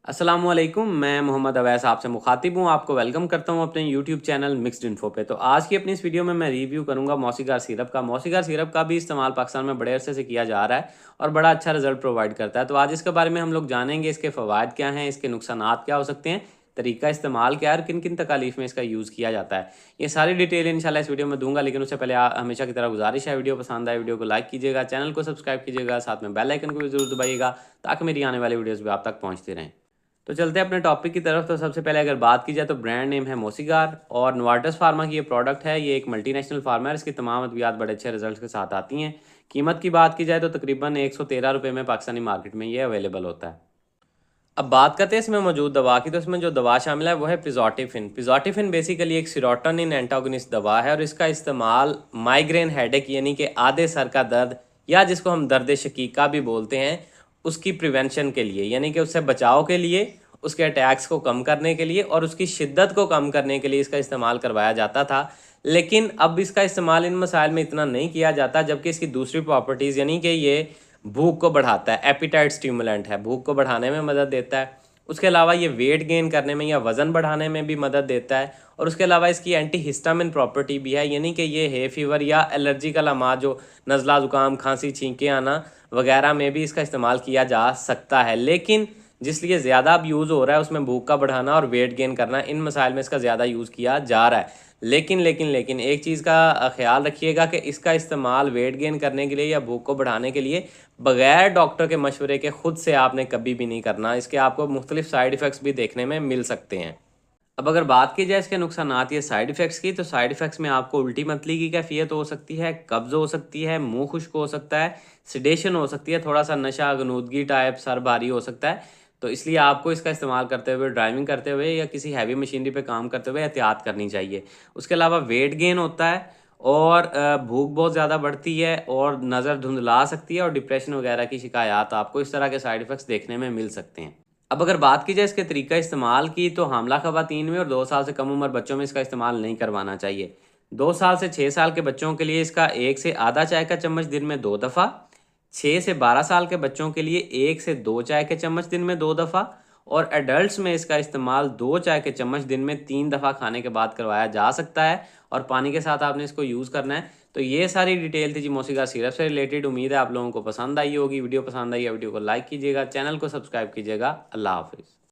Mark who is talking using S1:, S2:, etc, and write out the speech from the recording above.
S1: अस्सलामुअलैकुम, मैं मोहम्मद अवैस आपसे मुखातिब हूँ। आपको वेलकम करता हूँ अपने यूट्यूब चैनल मिक्स्ड इन्फो पे। तो आज की अपनी इस वीडियो में मैं रिव्यू करूँगा मौसीगार सिरप का। मौसीगार सिरप का भी इस्तेमाल पाकिस्तान में बड़े अरसे से किया जा रहा है और बड़ा अच्छा रिजल्ट प्रोवाइड करता है। तो आज इसके बारे में हम लोग जानेंगे, इसके फ़वाद क्या हैं, इसके नुकसानात क्या हो सकते हैं, तरीका इस्तेमाल क्या है और किन किन तकालीफ में इसका यूज़ किया जाता है। ये सारी डिटेल इंशाल्लाह इस वीडियो में दूंगा, लेकिन उससे पहले हमेशा की तरह गुजारिश है, वीडियो पसंद आए वीडियो को लाइक कीजिएगा, चैनल को सब्सक्राइब कीजिएगा, साथ में बेल आइकन को भी जरूर दबाइएगा ताकि मेरी आने वाली वीडियोज़ भी आप तक पहुँचती रहें। तो चलते हैं अपने टॉपिक की तरफ। तो सबसे पहले अगर बात की जाए तो ब्रांड नेम है मोसीगार और नोवार्टस फार्मा की ये प्रोडक्ट है। ये एक मल्टीनेशनल फार्मा है, इसकी तमाम अद्वियात बड़े अच्छे रिजल्ट के साथ आती हैं। कीमत की बात की जाए तो तकरीबन 113 रुपये में पाकिस्तानी मार्केट में ये अवेलेबल होता है। अब बात करते हैं इसमें मौजूद दवा की। तो इसमें जो दवा शामिल है वो है पिज़ोटिफिन। पिज़ोटिफिन बेसिकली एक सीरोटोनिन एंटागोनिस्ट दवा है और इसका इस्तेमाल माइग्रेन हेडेक यानी कि आधे सर का दर्द या जिसको हम दर्द शकीका भी बोलते हैं उसकी प्रिवेंशन के लिए, यानी कि उससे बचाव के लिए, उसके अटैक्स को कम करने के लिए और उसकी शिद्दत को कम करने के लिए इसका इस्तेमाल करवाया जाता था। लेकिन अब इसका इस्तेमाल इन मसाइल में इतना नहीं किया जाता, जबकि इसकी दूसरी प्रॉपर्टीज़ यानी कि ये भूख को बढ़ाता है, एपिटाइट स्टिमुलेंट है, भूख को बढ़ाने में मदद देता है। उसके अलावा ये वेट गेन करने में या वज़न बढ़ाने में भी मदद देता है और उसके अलावा इसकी एंटी हिस्टामिन प्रॉपर्टी भी है, यानी कि ये है फीवर या एलर्जी का अलामात जो नज़ला ज़ुकाम खांसी छींके आना वगैरह में भी इसका इस्तेमाल किया जा सकता है। लेकिन जिस लिए ज़्यादा अब यूज़ हो रहा है उसमें भूख का बढ़ाना और वेट गेन करना, इन मसाइल में इसका ज़्यादा यूज़ किया जा रहा है। लेकिन एक चीज़ का ख्याल रखिएगा कि इसका इस्तेमाल वेट गेन करने के लिए या भूख को बढ़ाने के लिए बग़ैर डॉक्टर के मशवरे के ख़ुद से आपने कभी भी नहीं करना। इसके आपको मुख्तलिफ साइड इफ़ेक्ट्स भी देखने में मिल सकते हैं। अब अगर बात की जाए इसके नुकसानात या साइड इफ़ेक्ट्स की, तो साइड इफ़ेक्ट्स में आपको उल्टी मतली की कैफियत हो सकती है, कब्ज़ हो सकती है, मुंह खुश्क हो सकता है, सिडेशन हो सकती है, थोड़ा सा नशा गनूदगी टाइप, सर भारी हो सकता है। तो इसलिए आपको इसका इस्तेमाल करते हुए, ड्राइविंग करते हुए या किसी हैवी मशीनरी पे काम करते हुए एहतियात करनी चाहिए। उसके अलावा वेट गेन होता है और भूख बहुत ज़्यादा बढ़ती है और नज़र धुंधला सकती है और डिप्रेशन वगैरह की शिकायत आपको इस तरह के साइड इफ़ेक्ट्स देखने में मिल सकते हैं। अब अगर बात की जाए इसके तरीका इस्तेमाल की, तो हामला ख़वातीन में और 2 साल से कम उम्र बच्चों में इसका इस्तेमाल नहीं करवाना चाहिए। 2 साल से 6 साल के बच्चों के लिए इसका 1 से आधा चाय का चम्मच दिन में 2 दफ़ा, 6 से 12 साल के बच्चों के लिए 1 से 2 चाय के चम्मच दिन में 2 दफ़ा और एडल्ट्स में इसका इस्तेमाल 2 चाय के चम्मच दिन में 3 दफ़ा खाने के बाद करवाया जा सकता है और पानी के साथ आपने इसको यूज़ करना है। तो ये सारी डिटेल थी जी मोसीगार सिरप से रिलेटेड। उम्मीद है आप लोगों को पसंद आई होगी। वीडियो पसंद आई है वीडियो को लाइक कीजिएगा, चैनल को सब्सक्राइब कीजिएगा। अल्लाह हाफिज़।